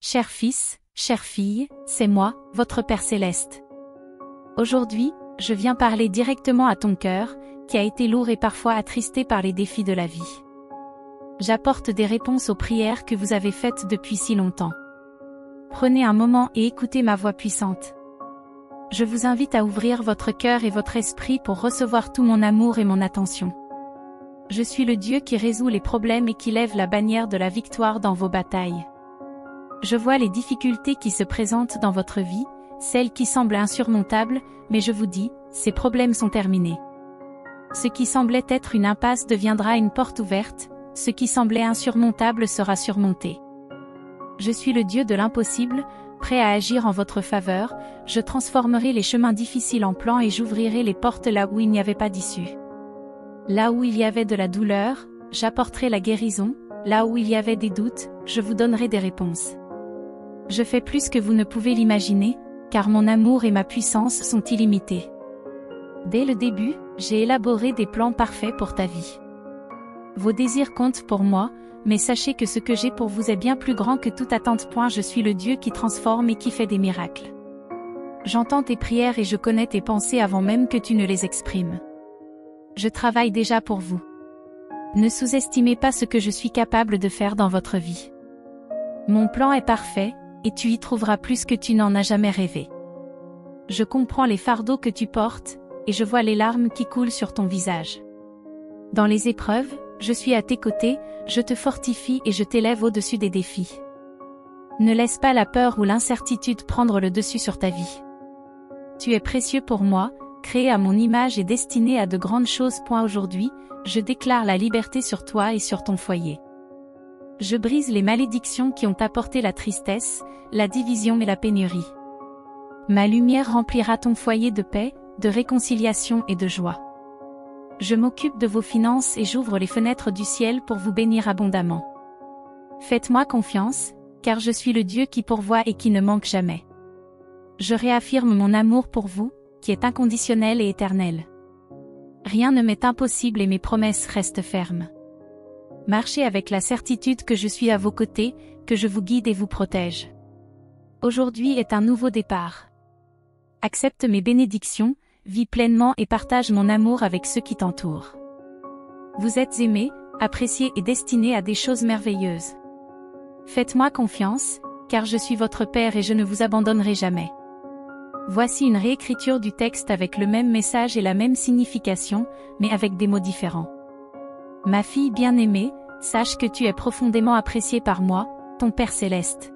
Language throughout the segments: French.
Cher fils, chère fille, c'est moi, votre Père Céleste. Aujourd'hui, je viens parler directement à ton cœur, qui a été lourd et parfois attristé par les défis de la vie. J'apporte des réponses aux prières que vous avez faites depuis si longtemps. Prenez un moment et écoutez ma voix puissante. Je vous invite à ouvrir votre cœur et votre esprit pour recevoir tout mon amour et mon attention. Je suis le Dieu qui résout les problèmes et qui lève la bannière de la victoire dans vos batailles. Je vois les difficultés qui se présentent dans votre vie, celles qui semblent insurmontables, mais je vous dis, ces problèmes sont terminés. Ce qui semblait être une impasse deviendra une porte ouverte, ce qui semblait insurmontable sera surmonté. Je suis le Dieu de l'impossible, prêt à agir en votre faveur, je transformerai les chemins difficiles en plans et j'ouvrirai les portes là où il n'y avait pas d'issue. Là où il y avait de la douleur, j'apporterai la guérison, là où il y avait des doutes, je vous donnerai des réponses. Je fais plus que vous ne pouvez l'imaginer, car mon amour et ma puissance sont illimités. Dès le début, j'ai élaboré des plans parfaits pour ta vie. Vos désirs comptent pour moi, mais sachez que ce que j'ai pour vous est bien plus grand que toute attente. Je suis le Dieu qui transforme et qui fait des miracles. J'entends tes prières et je connais tes pensées avant même que tu ne les exprimes. Je travaille déjà pour vous. Ne sous-estimez pas ce que je suis capable de faire dans votre vie. Mon plan est parfait, et tu y trouveras plus que tu n'en as jamais rêvé. Je comprends les fardeaux que tu portes, et je vois les larmes qui coulent sur ton visage. Dans les épreuves, je suis à tes côtés, je te fortifie et je t'élève au-dessus des défis. Ne laisse pas la peur ou l'incertitude prendre le dessus sur ta vie. Tu es précieux pour moi, créé à mon image et destiné à de grandes choses. Aujourd'hui, je déclare la liberté sur toi et sur ton foyer. Je brise les malédictions qui ont apporté la tristesse, la division et la pénurie. Ma lumière remplira ton foyer de paix, de réconciliation et de joie. Je m'occupe de vos finances et j'ouvre les fenêtres du ciel pour vous bénir abondamment. Faites-moi confiance, car je suis le Dieu qui pourvoit et qui ne manque jamais. Je réaffirme mon amour pour vous, qui est inconditionnel et éternel. Rien ne m'est impossible et mes promesses restent fermes. Marchez avec la certitude que je suis à vos côtés, que je vous guide et vous protège. Aujourd'hui est un nouveau départ. Accepte mes bénédictions, vis pleinement et partage mon amour avec ceux qui t'entourent. Vous êtes aimés, appréciés et destinés à des choses merveilleuses. Faites-moi confiance, car je suis votre Père et je ne vous abandonnerai jamais. Voici une réécriture du texte avec le même message et la même signification, mais avec des mots différents. Ma fille bien-aimée, sache que tu es profondément appréciée par moi, ton Père Céleste.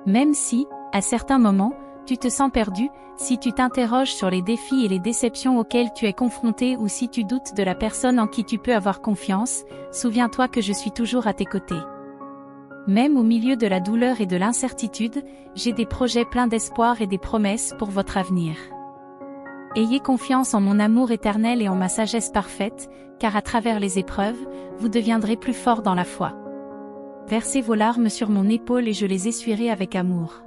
Même si, à certains moments, tu te sens perdu, si tu t'interroges sur les défis et les déceptions auxquels tu es confronté ou si tu doutes de la personne en qui tu peux avoir confiance, souviens-toi que je suis toujours à tes côtés. Même au milieu de la douleur et de l'incertitude, j'ai des projets pleins d'espoir et des promesses pour votre avenir. Ayez confiance en mon amour éternel et en ma sagesse parfaite, car à travers les épreuves, vous deviendrez plus fort dans la foi. Versez vos larmes sur mon épaule et je les essuierai avec amour.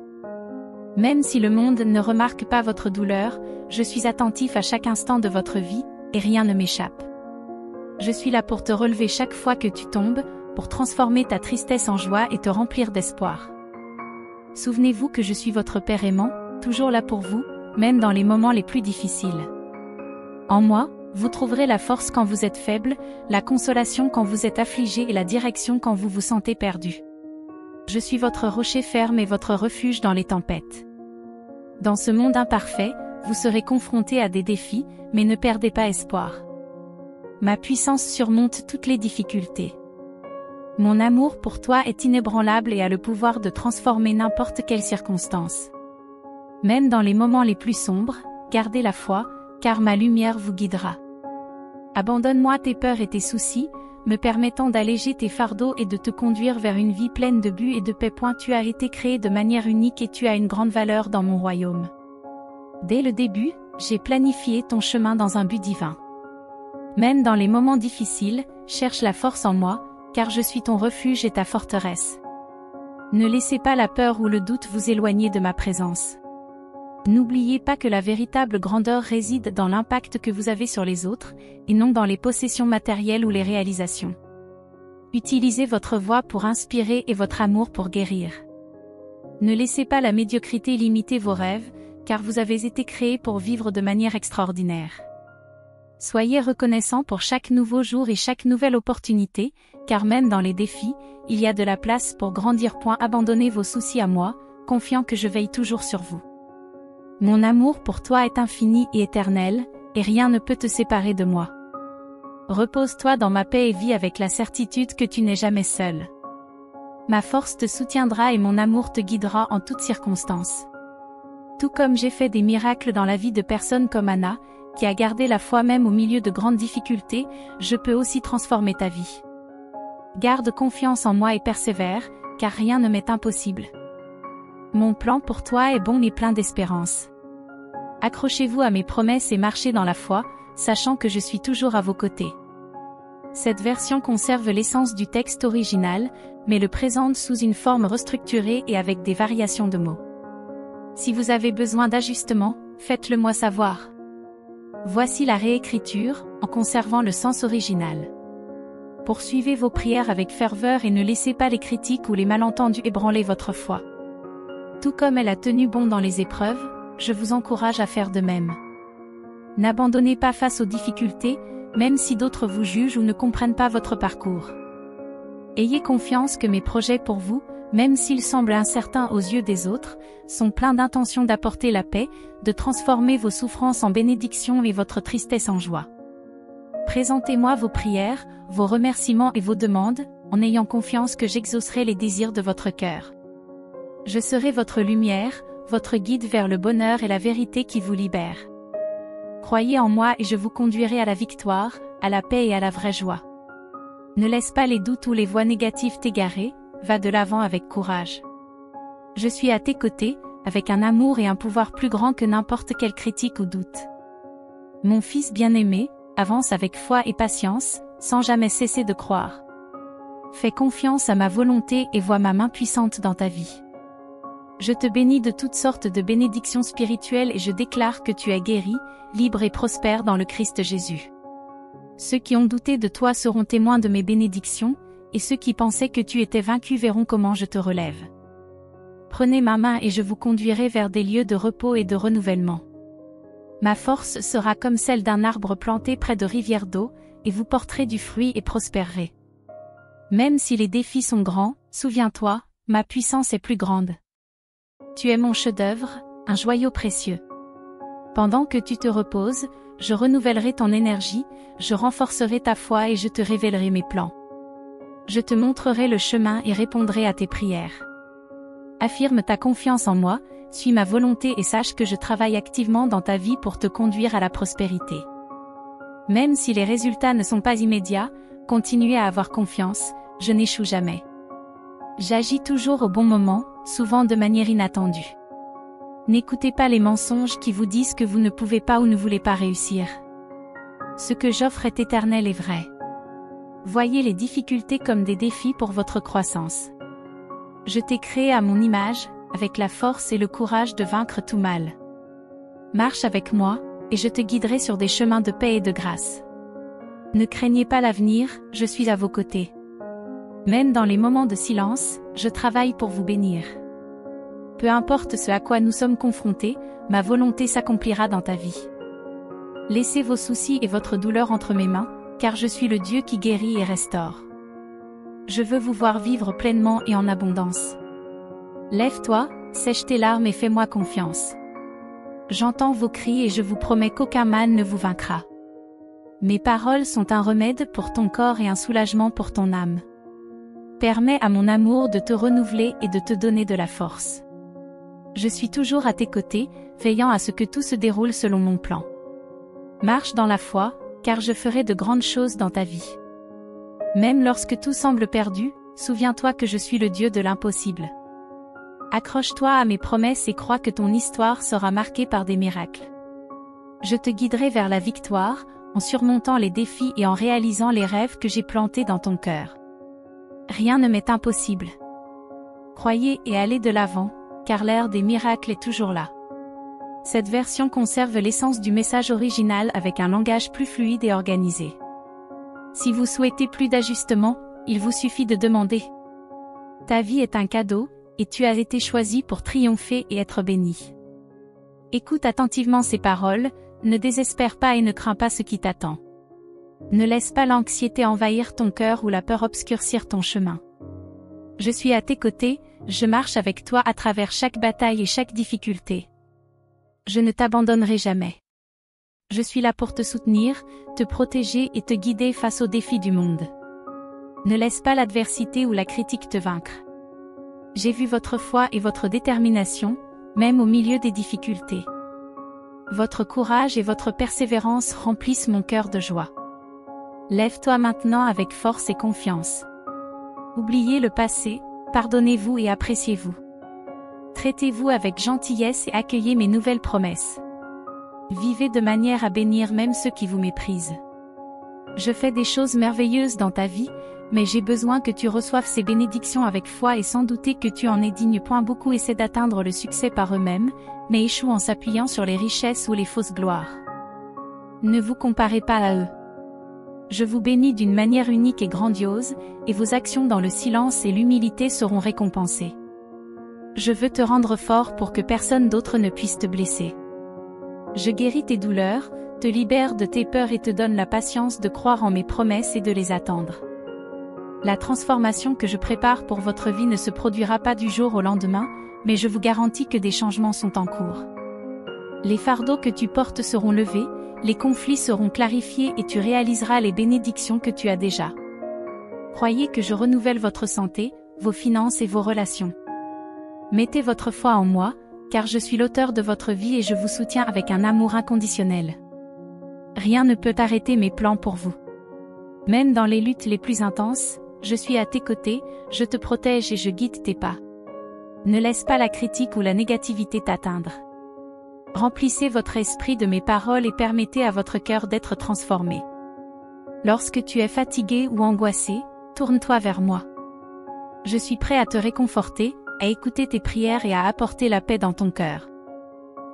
Même si le monde ne remarque pas votre douleur, je suis attentif à chaque instant de votre vie, et rien ne m'échappe. Je suis là pour te relever chaque fois que tu tombes, pour transformer ta tristesse en joie et te remplir d'espoir. Souvenez-vous que je suis votre Père aimant, toujours là pour vous, même dans les moments les plus difficiles. En moi, vous trouverez la force quand vous êtes faible, la consolation quand vous êtes affligé et la direction quand vous vous sentez perdu. Je suis votre rocher ferme et votre refuge dans les tempêtes. Dans ce monde imparfait, vous serez confrontés à des défis, mais ne perdez pas espoir. Ma puissance surmonte toutes les difficultés. Mon amour pour toi est inébranlable et a le pouvoir de transformer n'importe quelle circonstance. Même dans les moments les plus sombres, gardez la foi, car ma lumière vous guidera. Abandonne-moi tes peurs et tes soucis, me permettant d'alléger tes fardeaux et de te conduire vers une vie pleine de but et de paix. Tu as été créé de manière unique et tu as une grande valeur dans mon royaume. Dès le début, j'ai planifié ton chemin dans un but divin. Même dans les moments difficiles, cherche la force en moi, car je suis ton refuge et ta forteresse. Ne laissez pas la peur ou le doute vous éloigner de ma présence. N'oubliez pas que la véritable grandeur réside dans l'impact que vous avez sur les autres, et non dans les possessions matérielles ou les réalisations. Utilisez votre voix pour inspirer et votre amour pour guérir. Ne laissez pas la médiocrité limiter vos rêves, car vous avez été créé pour vivre de manière extraordinaire. Soyez reconnaissant pour chaque nouveau jour et chaque nouvelle opportunité, car même dans les défis, il y a de la place pour grandir. Abandonnez vos soucis à moi, confiant que je veille toujours sur vous. Mon amour pour toi est infini et éternel, et rien ne peut te séparer de moi. Repose-toi dans ma paix et vis avec la certitude que tu n'es jamais seul. Ma force te soutiendra et mon amour te guidera en toutes circonstances. Tout comme j'ai fait des miracles dans la vie de personnes comme Anna, qui a gardé la foi même au milieu de grandes difficultés, je peux aussi transformer ta vie. Garde confiance en moi et persévère, car rien ne m'est impossible. Mon plan pour toi est bon et plein d'espérance. Accrochez-vous à mes promesses et marchez dans la foi, sachant que je suis toujours à vos côtés. Cette version conserve l'essence du texte original, mais le présente sous une forme restructurée et avec des variations de mots. Si vous avez besoin d'ajustements, faites-le moi savoir. Voici la réécriture, en conservant le sens original. Poursuivez vos prières avec ferveur et ne laissez pas les critiques ou les malentendus ébranler votre foi. Tout comme elle a tenu bon dans les épreuves, je vous encourage à faire de même. N'abandonnez pas face aux difficultés, même si d'autres vous jugent ou ne comprennent pas votre parcours. Ayez confiance que mes projets pour vous, même s'ils semblent incertains aux yeux des autres, sont pleins d'intention d'apporter la paix, de transformer vos souffrances en bénédictions et votre tristesse en joie. Présentez-moi vos prières, vos remerciements et vos demandes, en ayant confiance que j'exaucerai les désirs de votre cœur. Je serai votre lumière, votre guide vers le bonheur et la vérité qui vous libère. Croyez en moi et je vous conduirai à la victoire, à la paix et à la vraie joie. Ne laisse pas les doutes ou les voix négatives t'égarer, va de l'avant avec courage. Je suis à tes côtés, avec un amour et un pouvoir plus grand que n'importe quelle critique ou doute. Mon fils bien-aimé, avance avec foi et patience, sans jamais cesser de croire. Fais confiance à ma volonté et vois ma main puissante dans ta vie. Je te bénis de toutes sortes de bénédictions spirituelles et je déclare que tu es guéri, libre et prospère dans le Christ Jésus. Ceux qui ont douté de toi seront témoins de mes bénédictions, et ceux qui pensaient que tu étais vaincu verront comment je te relève. Prenez ma main et je vous conduirai vers des lieux de repos et de renouvellement. Ma force sera comme celle d'un arbre planté près de rivières d'eau, et vous porterez du fruit et prospérerez. Même si les défis sont grands, souviens-toi, ma puissance est plus grande. Tu es mon chef-d'œuvre, un joyau précieux. Pendant que tu te reposes, je renouvellerai ton énergie, je renforcerai ta foi et je te révélerai mes plans. Je te montrerai le chemin et répondrai à tes prières. Affirme ta confiance en moi, suis ma volonté et sache que je travaille activement dans ta vie pour te conduire à la prospérité. Même si les résultats ne sont pas immédiats, continuez à avoir confiance, je n'échoue jamais. J'agis toujours au bon moment, souvent de manière inattendue. N'écoutez pas les mensonges qui vous disent que vous ne pouvez pas ou ne voulez pas réussir. Ce que j'offre est éternel et vrai. Voyez les difficultés comme des défis pour votre croissance. Je t'ai créé à mon image, avec la force et le courage de vaincre tout mal. Marche avec moi, et je te guiderai sur des chemins de paix et de grâce. Ne craignez pas l'avenir, je suis à vos côtés. Même dans les moments de silence, je travaille pour vous bénir. Peu importe ce à quoi nous sommes confrontés, ma volonté s'accomplira dans ta vie. Laissez vos soucis et votre douleur entre mes mains, car je suis le Dieu qui guérit et restaure. Je veux vous voir vivre pleinement et en abondance. Lève-toi, sèche tes larmes et fais-moi confiance. J'entends vos cris et je vous promets qu'aucun mal ne vous vaincra. Mes paroles sont un remède pour ton corps et un soulagement pour ton âme. Permets à mon amour de te renouveler et de te donner de la force. Je suis toujours à tes côtés, veillant à ce que tout se déroule selon mon plan. Marche dans la foi, car je ferai de grandes choses dans ta vie. Même lorsque tout semble perdu, souviens-toi que je suis le Dieu de l'impossible. Accroche-toi à mes promesses et crois que ton histoire sera marquée par des miracles. Je te guiderai vers la victoire, en surmontant les défis et en réalisant les rêves que j'ai plantés dans ton cœur. Rien ne m'est impossible. Croyez et allez de l'avant, car l'ère des miracles est toujours là. Cette version conserve l'essence du message original avec un langage plus fluide et organisé. Si vous souhaitez plus d'ajustements, il vous suffit de demander. Ta vie est un cadeau, et tu as été choisi pour triompher et être béni. Écoute attentivement ces paroles, ne désespère pas et ne crains pas ce qui t'attend. Ne laisse pas l'anxiété envahir ton cœur ou la peur obscurcir ton chemin. Je suis à tes côtés, je marche avec toi à travers chaque bataille et chaque difficulté. Je ne t'abandonnerai jamais. Je suis là pour te soutenir, te protéger et te guider face aux défis du monde. Ne laisse pas l'adversité ou la critique te vaincre. J'ai vu votre foi et votre détermination, même au milieu des difficultés. Votre courage et votre persévérance remplissent mon cœur de joie. Lève-toi maintenant avec force et confiance. Oubliez le passé, pardonnez-vous et appréciez-vous. Traitez-vous avec gentillesse et accueillez mes nouvelles promesses. Vivez de manière à bénir même ceux qui vous méprisent. Je fais des choses merveilleuses dans ta vie, mais j'ai besoin que tu reçoives ces bénédictions avec foi et sans douter que tu en es digne. Beaucoup essaient d'atteindre le succès par eux-mêmes, mais échouent en s'appuyant sur les richesses ou les fausses gloires. Ne vous comparez pas à eux. Je vous bénis d'une manière unique et grandiose, et vos actions dans le silence et l'humilité seront récompensées. Je veux te rendre fort pour que personne d'autre ne puisse te blesser. Je guéris tes douleurs, te libère de tes peurs et te donne la patience de croire en mes promesses et de les attendre. La transformation que je prépare pour votre vie ne se produira pas du jour au lendemain, mais je vous garantis que des changements sont en cours. Les fardeaux que tu portes seront levés, les conflits seront clarifiés et tu réaliseras les bénédictions que tu as déjà. Croyez que je renouvelle votre santé, vos finances et vos relations. Mettez votre foi en moi, car je suis l'auteur de votre vie et je vous soutiens avec un amour inconditionnel. Rien ne peut arrêter mes plans pour vous. Même dans les luttes les plus intenses, je suis à tes côtés, je te protège et je guide tes pas. Ne laisse pas la critique ou la négativité t'atteindre. Remplissez votre esprit de mes paroles et permettez à votre cœur d'être transformé. Lorsque tu es fatigué ou angoissé, tourne-toi vers moi. Je suis prêt à te réconforter, à écouter tes prières et à apporter la paix dans ton cœur.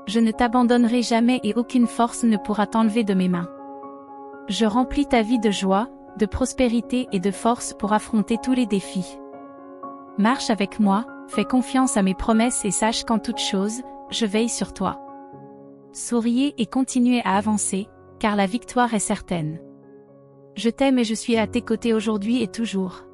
Je ne t'abandonnerai jamais et aucune force ne pourra t'enlever de mes mains. Je remplis ta vie de joie, de prospérité et de force pour affronter tous les défis. Marche avec moi, fais confiance à mes promesses et sache qu'en toute chose, je veille sur toi. Souriez et continuez à avancer, car la victoire est certaine. Je t'aime et je suis à tes côtés aujourd'hui et toujours.